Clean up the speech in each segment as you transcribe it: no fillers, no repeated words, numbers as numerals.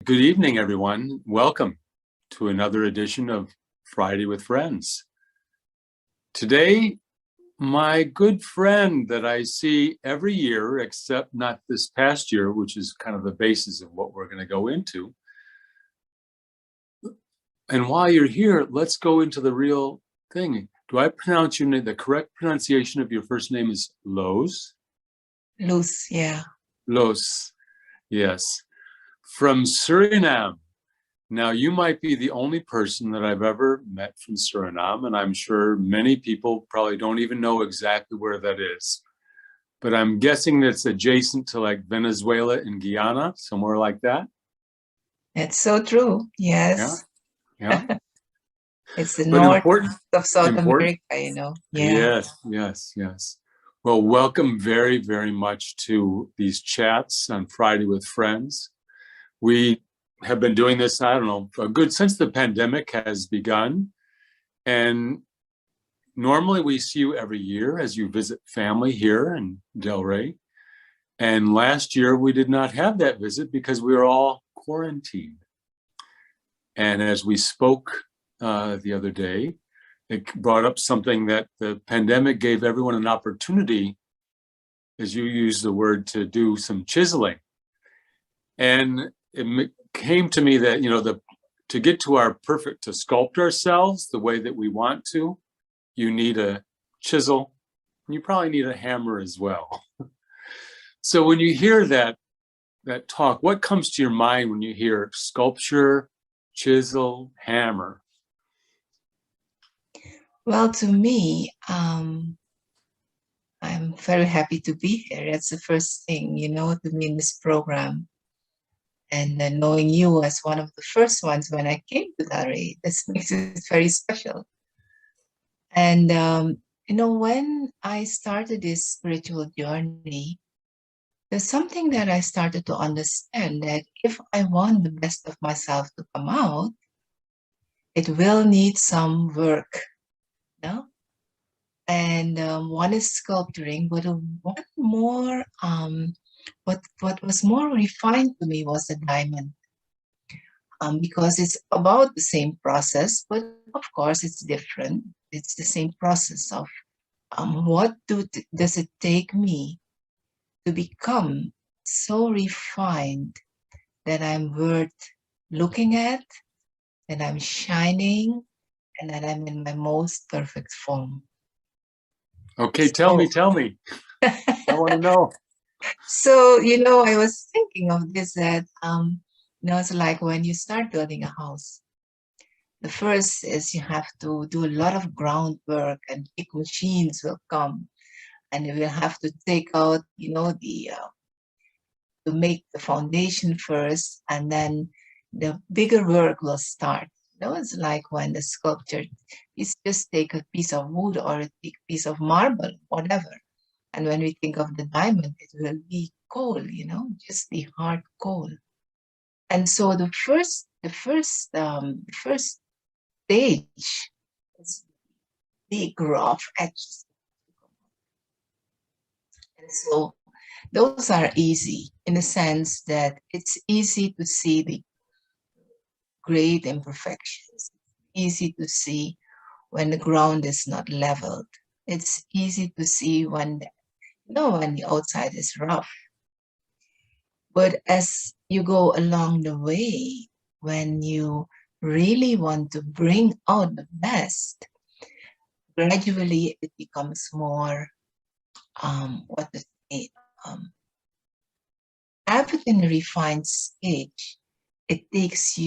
Good evening, everyone. Welcome to another edition of Friday with Friends. Today, my good friend that I see every year, except not this past year, which is kind of the basis of what we're going to go into. And while you're here, let's go into the real thing. Do I pronounce your name? The correct pronunciation of your first name is Loes? Loes, yeah. Loes, yes. From Suriname. Now, you might be the only person that I've ever met from Suriname, and I'm sure many people probably don't even know exactly where that is. But I'm guessing it's adjacent to like Venezuela and Guyana, somewhere like that. That's so true. Yes. Yeah. It's the But north important. of South America, you know. Yeah. Yes. Well, welcome very, very much to these chats on Friday with Friends. We have been doing this, I don't know, since the pandemic has begun. And normally we see you every year as you visit family here in Delray. And last year we did not have that visit because we were all quarantined. And as we spoke the other day, it brought up something that the pandemic gave everyone an opportunity, as you used the word, to do some chiseling. And it came to me that, to get to to sculpt ourselves the way that we want to, you need a chisel, and you probably need a hammer as well. So when you hear that talk, what comes to your mind when you hear sculpture, chisel, hammer? Well, to me, I'm very happy to be here. That's the first thing, to me in this program. And knowing you as one of the first ones when I came to Delray, this makes it very special. And, when I started this spiritual journey, there's something that I started to understand, that if I want the best of myself to come out, it will need some work, And one is sculpturing, but one more, what was more refined to me was the diamond. Because it's about the same process, but of course it's different. It's the same process of what does it take me to become so refined that I'm worth looking at, that I'm shining, and that I'm in my most perfect form. Okay, tell me. I want to know. So, I was thinking of this, that, it's like when you start building a house, the first is you have to do a lot of groundwork, and big machines will come, and you will have to take out, to make the foundation first, and then the bigger work will start. It's like when the sculpture is just take a piece of wood or a piece of marble, whatever. And when we think of the diamond, it will be coal, just the hard coal. And so the first stage is big rough edges. And so those are easy in the sense that it's easy to see the great imperfections. Easy to see when the ground is not leveled. It's easy to see when the outside is rough. But as you go along the way, when you really want to bring out the best, gradually it becomes more, after in a refined stage, it takes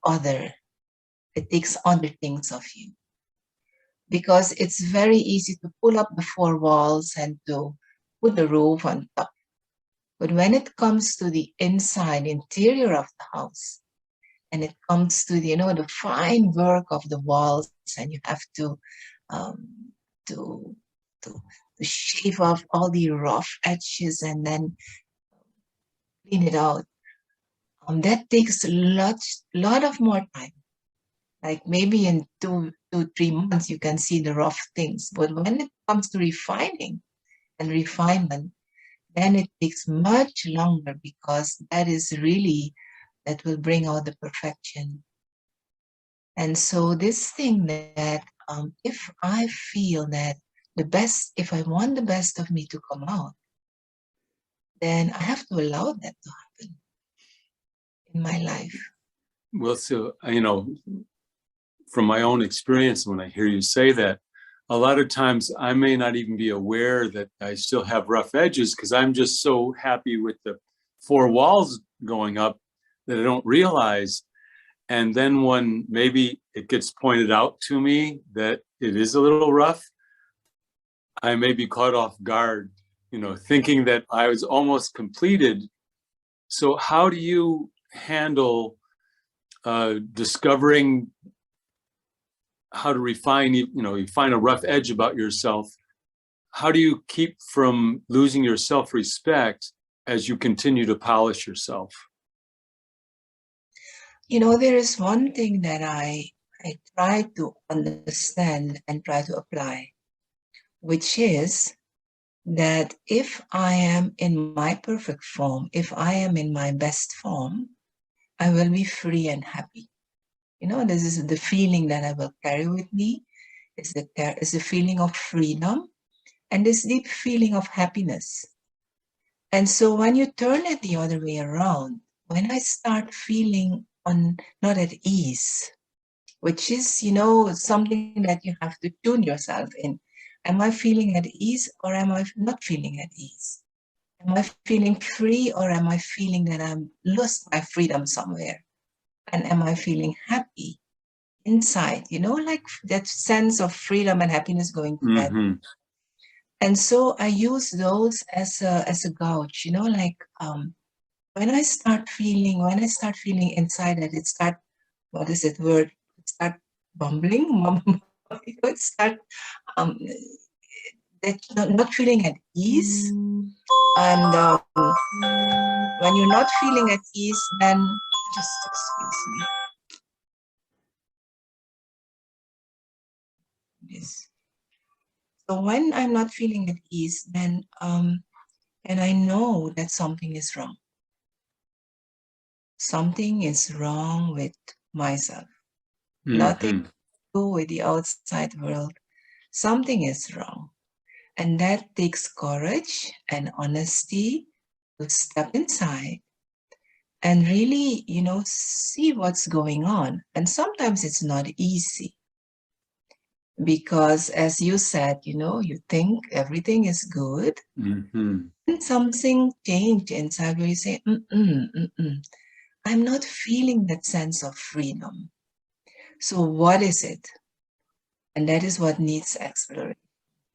other things of you. Because it's very easy to pull up the four walls and to put the roof on top. But when it comes to the interior of the house, and it comes to the fine work of the walls, and you have to shave off all the rough edges and then clean it out. That takes a lot of more time. Like maybe in 2-3 months you can see the rough things. But when it comes to refining and refinement, then it takes much longer, because that is really that will bring out the perfection. And so this thing that if I feel that the best, if I want the best of me to come out, then I have to allow that to happen in my life. Well, so, from my own experience, when I hear you say that, a lot of times I may not even be aware that I still have rough edges because I'm just so happy with the four walls going up that I don't realize. And then when maybe it gets pointed out to me that it is a little rough, I may be caught off guard, thinking that I was almost completed. So how do you handle discovering how to refine, you find a rough edge about yourself? How do you keep from losing your self-respect as you continue to polish yourself? There is one thing that I try to understand and try to apply, which is that if I am in my perfect form, if I am in my best form, I will be free and happy. This is the feeling that I will carry with me. It's the feeling of freedom and this deep feeling of happiness. And so when you turn it the other way around, when I start feeling not at ease, which is, something that you have to tune yourself in. Am I feeling at ease or am I not feeling at ease? Am I feeling free or am I feeling that I'm lost my freedom somewhere? And am I feeling happy inside? Like that sense of freedom and happiness going together. Mm-hmm. And so I use those as a gauge, like when I start feeling inside that it start, what is it word? It start bumbling, it start that not feeling at ease. And when you're not feeling at ease, then just excuse me. Yes. So when I'm not feeling at ease, then and I know that something is wrong. Something is wrong with myself. Mm-hmm. Nothing to do with the outside world. Something is wrong. And that takes courage and honesty to step inside and really, see what's going on. And sometimes it's not easy because, as you said, you think everything is good. Mm-hmm. And something changed inside where you say, I'm not feeling that sense of freedom. So what is it? And that is what needs exploration.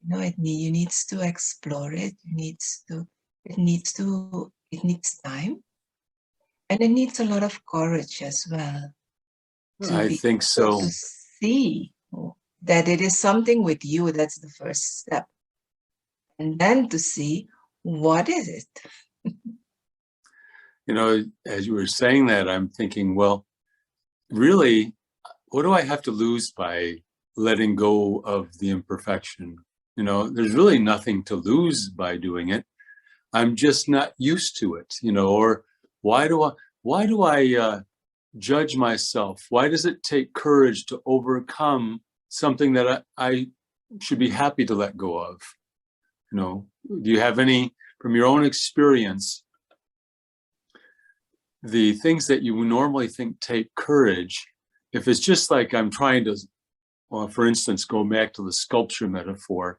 You needs to explore it. It needs time. And it needs a lot of courage as well to I be think able so. to see that it is something with you. That's the first step. And then to see what is it. As you were saying that, I'm thinking, well, really, what do I have to lose by letting go of the imperfection? There's really nothing to lose by doing it. I'm just not used to it, or why do I judge myself? Why does it take courage to overcome something that I should be happy to let go of? Do you have any, from your own experience, the things that you normally think take courage, if it's just like I'm trying to, well, for instance, go back to the sculpture metaphor,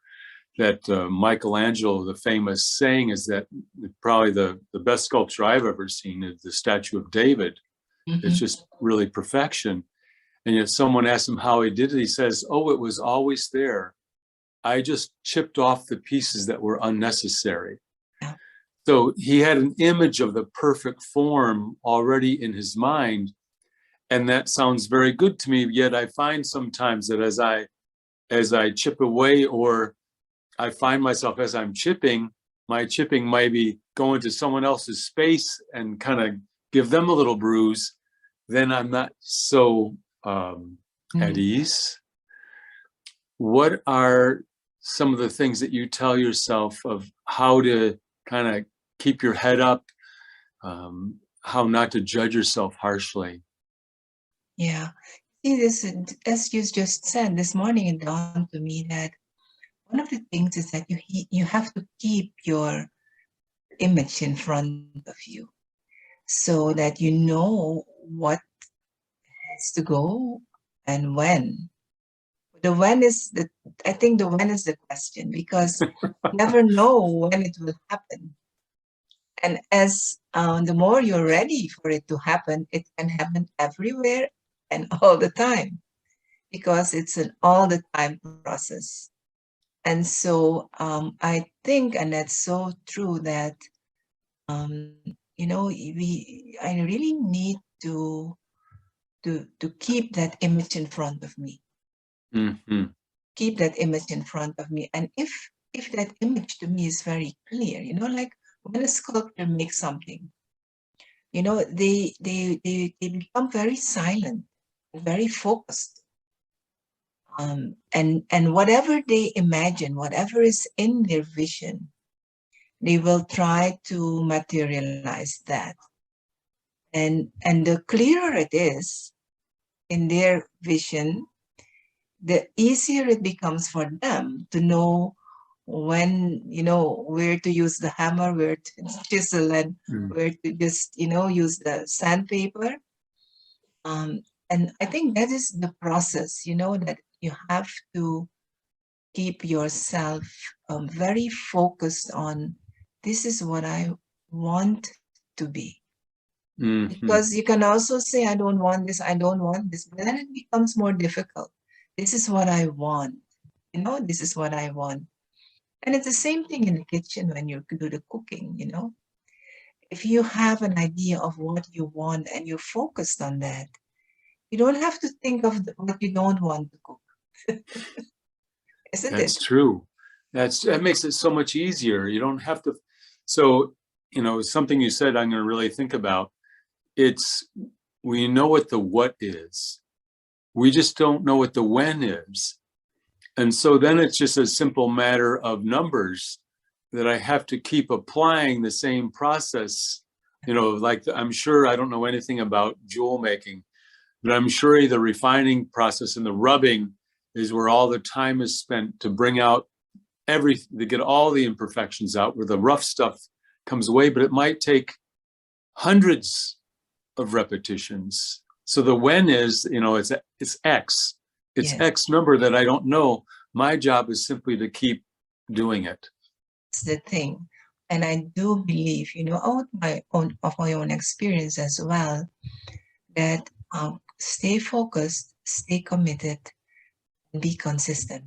that Michelangelo, the famous saying is that probably the best sculpture I've ever seen is the statue of David. Mm-hmm. It's just really perfection. And yet someone asked him how he did it. He says, oh, it was always there. I just chipped off the pieces that were unnecessary. Yeah. So he had an image of the perfect form already in his mind. And that sounds very good to me. Yet I find sometimes that as I chip away, or I find myself as I'm chipping, my chipping might be going to someone else's space and kind of give them a little bruise. Then I'm not so at ease. What are some of the things that you tell yourself of how to kind of keep your head up, how not to judge yourself harshly. Yeah. See, this, as you just said this morning, it dawned to me that one of the things is that you have to keep your image in front of you so that you know what has to go and when. The when is the, I think the when is the question, because you never know when it will happen. And as the more you're ready for it to happen, it can happen everywhere and all the time, because it's an all the time process. And so I think, and that's so true, that I really need to keep that image in front of me. Mm-hmm. Keep that image in front of me. And if that image to me is very clear, like when a sculptor makes something, they become very silent, very focused. And whatever they imagine, whatever is in their vision, they will try to materialize that. And the clearer it is in their vision, the easier it becomes for them to know when, where to use the hammer, where to chisel, and where to just, use the sandpaper. And I think that is the process, that you have to keep yourself very focused on, this is what I want to be. Mm-hmm. Because you can also say, I don't want this, I don't want this, but then it becomes more difficult. This is what I want, this is what I want. And it's the same thing in the kitchen when you do the cooking, If you have an idea of what you want and you're focused on that, you don't have to think of what you don't want to cook. Isn't That's it? true. That makes it so much easier. You don't have to. So, something you said, I'm going to really think about. It's, we know what the what is. We just don't know what the when is. And so then it's just a simple matter of numbers that I have to keep applying the same process. Like I'm sure, I don't know anything about jewel making, but I'm sure the refining process and the rubbing is where all the time is spent to bring out everything, to get all the imperfections out, where the rough stuff comes away, but it might take hundreds of repetitions. So the when is, it's X. It's Yes. X number that I don't know. My job is simply to keep doing it. That's the thing. And I do believe, out of my own experience as well, that stay focused, stay committed, and be consistent.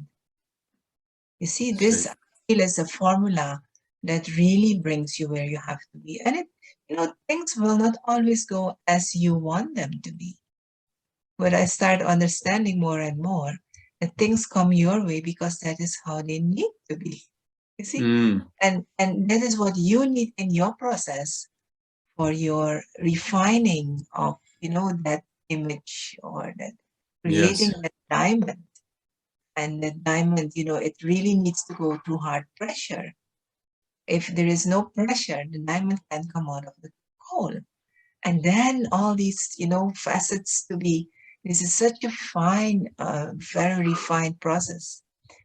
You see, this I feel is a formula that really brings you where you have to be. And things will not always go as you want them to be. But I start understanding more and more that things come your way because that is how they need to be. You see? And that is what you need in your process for your refining of, that image, or that creating that diamond. And the diamond, it really needs to go through hard pressure. If there is no pressure, the diamond can come out of the coal. And then all these, facets to be, this is such a fine, very refined process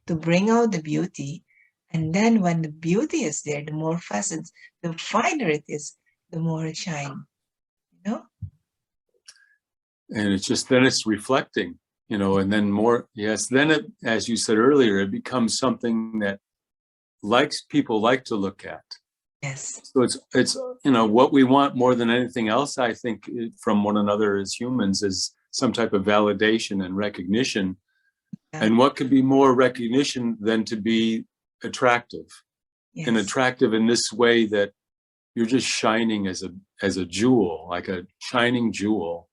to bring out the beauty. And then when the beauty is there, the more facets, the finer it is, the more it shines, And it's just, then it's reflecting, and then more, then it, as you said earlier, it becomes something that people like to look at. Yes. So it's what we want more than anything else, I think, from one another as humans, is some type of validation and recognition. Yeah. And what could be more recognition than to be attractive? Yes. And attractive in this way that you're just shining as a jewel, like a shining jewel.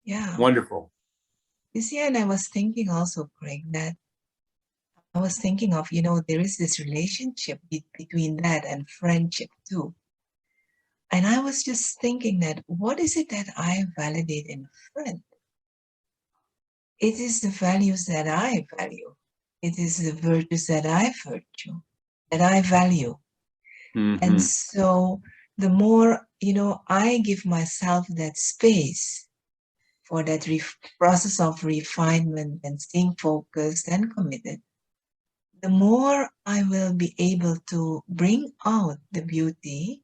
Yeah. Wonderful. You see, and I was thinking also, Craig, that I was thinking of, there is this relationship between that and friendship too. And I was just thinking that, what is it that I validate in a friend? It is the values that I value. It is the virtues that I value. Mm-hmm. And so the more, I give myself that space for that process of refinement and staying focused and committed, the more I will be able to bring out the beauty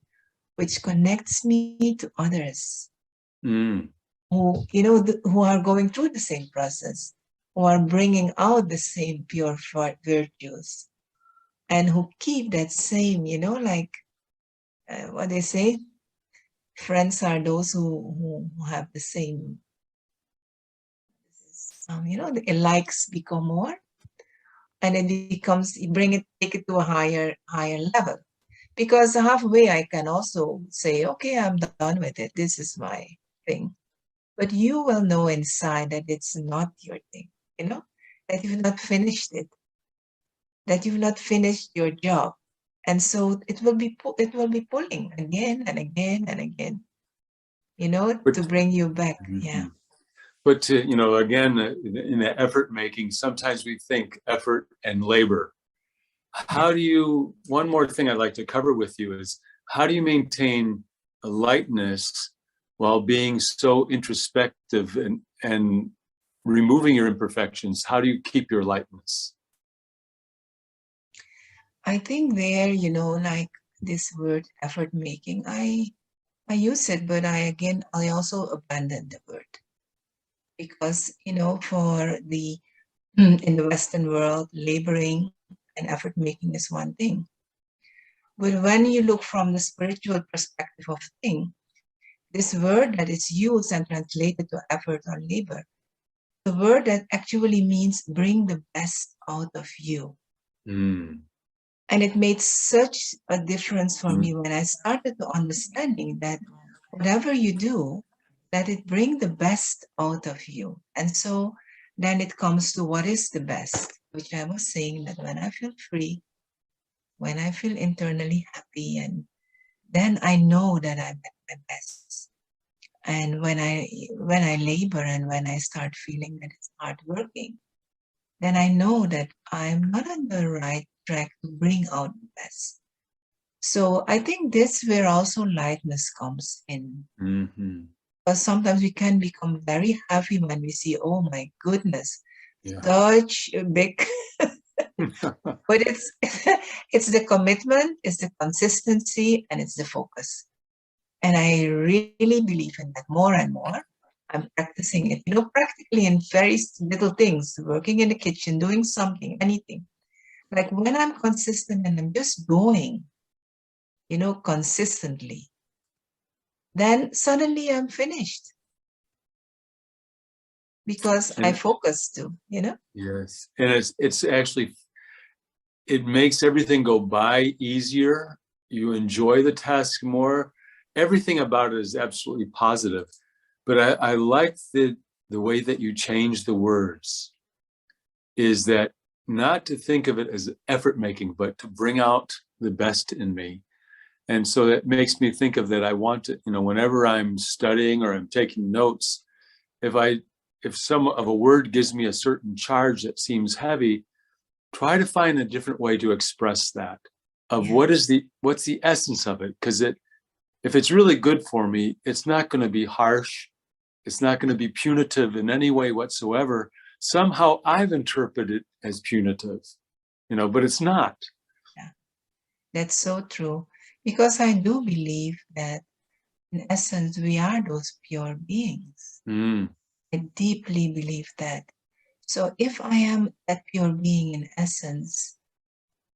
which connects me to others Mm. who, who are going through the same process, who are bringing out the same pure virtues, and who keep that same, like what they say, friends are those who have the same, the likes become more, and it becomes, take it to a higher level. Because halfway I can also say, okay, I'm done with it. This is my thing. But you will know inside that it's not your thing, that you've not finished it, that you've not finished your job. And so it will be pulling again and again and again, to But, bring you back. Yeah. mhm. But to, again, in the effort making, sometimes we think effort and labor. How do you, one more thing I'd like to cover with you is, how do you maintain a lightness while being so introspective and removing your imperfections? How do you keep your lightness? I think there, like this word effort making, I use it, but I also abandoned the word because, for the in the Western world, laboring and effort making is one thing. But when you look from the spiritual perspective of thing, this word that is used and translated to effort or labor, the word that actually means bring the best out of you. Mm. And it made such a difference for me when I started to understanding that whatever you do, let it bring the best out of you. And so then it comes to what is the best, which I was saying that when I feel free, when I feel internally happy, and then I know that I'm at my best. And when I labor and when I start feeling that it's hard working, then I know that I'm not on the right track to bring out the best. So I think this where also lightness comes in. Mm-hmm. Because sometimes we can become very heavy when we see, oh my goodness, Yeah. such a big but it's it's the commitment, it's the consistency, and it's the focus. And I really believe in that more and more. I'm practicing it, practically in very little things, working in the kitchen, doing something, anything. Like when I'm consistent and I'm just going, consistently, then suddenly I'm finished because I And focus too. yes, and it's actually, it makes everything go by easier. You enjoy the task more. Everything about it is absolutely positive. But I like the way that you change the words, is that not to think of it as effort making, but to bring out the best in me. And so that makes me think of that. I want to, whenever I'm studying or I'm taking notes, if some of a word gives me a certain charge that seems heavy, try to find a different way to express that, of Yes. what's the essence of it. Because if it's really good for me, it's not going to be harsh. It's not going to be punitive in any way whatsoever. Somehow I've interpreted it as punitive, but it's not. Yeah, that's so true. Because I do believe that in essence, we are those pure beings. Mm. I deeply believe that. So if I am that pure being in essence,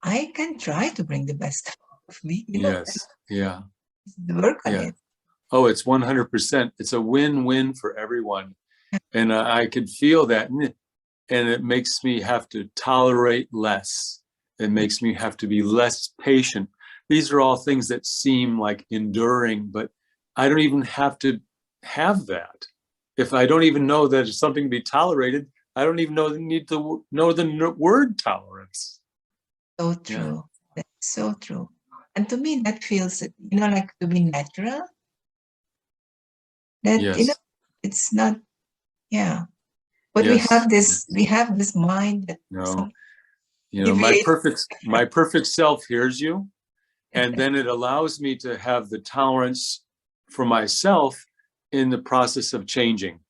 I can try to bring the best out of me, Yes. Yeah. and work on Yeah. it. Oh, it's 100%. It's a win-win for everyone. And I could feel that. And it makes me have to tolerate less. It makes me have to be less patient. These are all things that seem like enduring, but I don't even have to have that. If I don't even know that it's something to be tolerated, I don't even need to know the word tolerance. So Yeah. true. That's so true. And to me, that feels, like to be natural. That, Yes. it's not, yeah. But we Yes. have this mind that No. some My deviates. perfect self hears you, And then it allows me to have the tolerance for myself in the process of changing.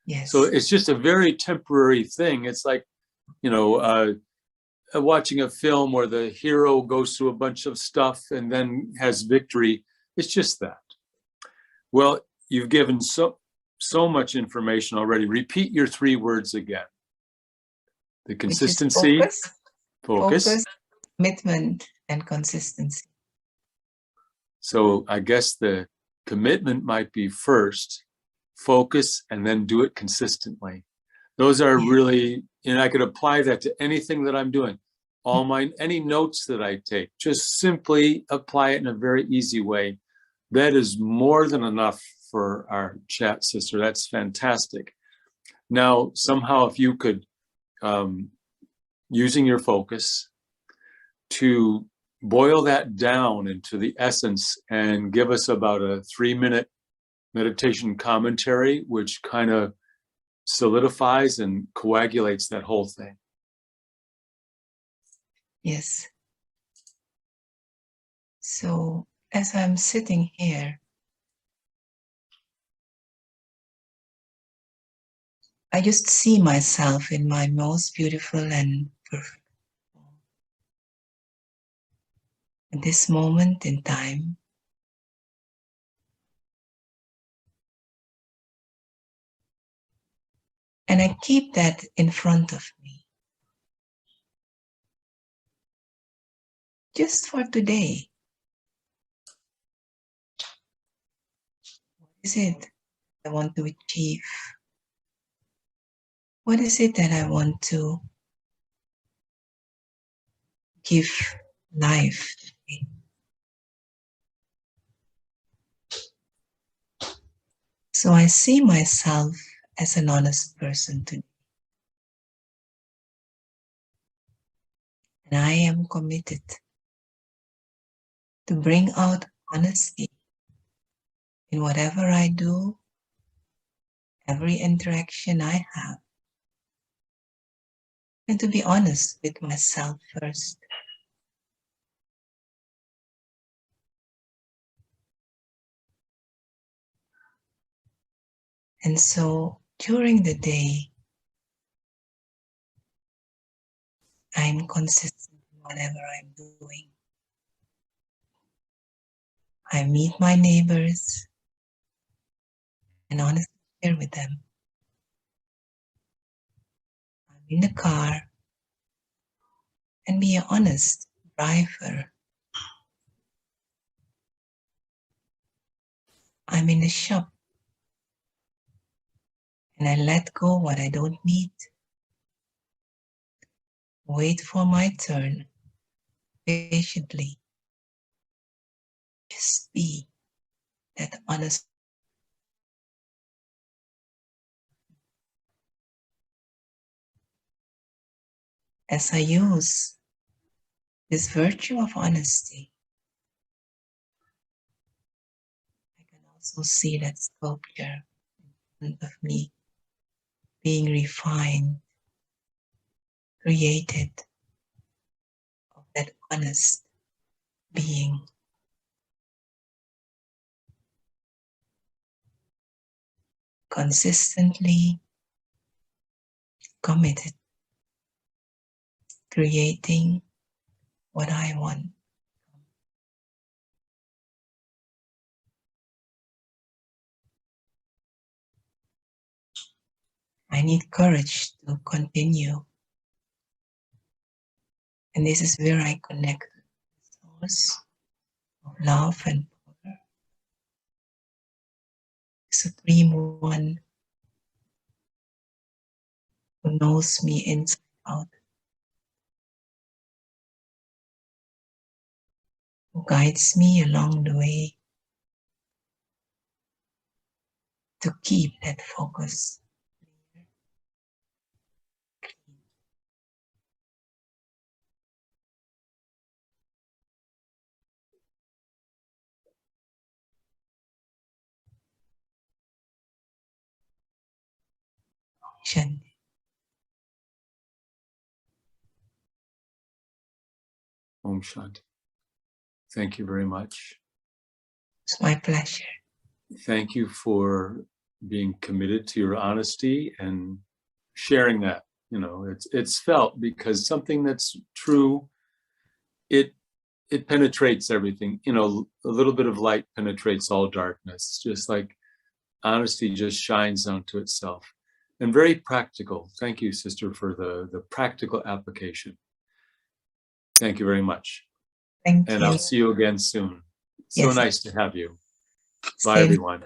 Yes. So it's just a very temporary thing. It's like, you know, watching a film where the hero goes through a bunch of stuff and then has victory. It's just that. Well, you've given so much information already. Repeat your 3 words again. The consistency, focus, commitment, and consistency. So I guess the commitment might be first, focus, and then do it consistently. Those are really, and I could apply that to anything that I'm doing. Any notes that I take, just simply apply it in a very easy way. That is more than enough for our chat, sister. That's fantastic. Now, somehow, if you could, using your focus, to boil that down into the essence and give us about a 3-minute meditation commentary, which kind of solidifies and coagulates that whole thing. Yes. So as I'm sitting here, I just see myself in my most beautiful and perfect form. At this moment in time, and I keep that in front of me. Just for today. What is it I want to achieve? What is it that I want to give life today? So I see myself as an honest person today. And I am committed to bring out honesty in whatever I do, every interaction I have, and to be honest with myself first. And so during the day, I'm consistent in whatever I'm doing. I meet my neighbors and honestly share with them. I'm in the car and be an honest driver. I'm in the shop and I let go what I don't need. Wait for my turn patiently. Just be that honest. As I use this virtue of honesty, I can also see that sculpture in front of me being refined, created of that honest being. Consistently committed, creating what I want. I need courage to continue. And this is where I connect with the source of love and power, Supreme One who knows me inside out, who guides me along the way to keep that focus. Shanti. Om Shanti. Thank you very much. It's my pleasure. Thank you for being committed to your honesty and sharing that. You know, it's felt, because something that's true, it penetrates everything. You know, a little bit of light penetrates all darkness, just like honesty just shines onto itself. And very practical. Thank you, sister, for the practical application. Thank you very much. Thank And you. I'll see you again soon. So Yes. nice to have you. Bye, Same. everyone.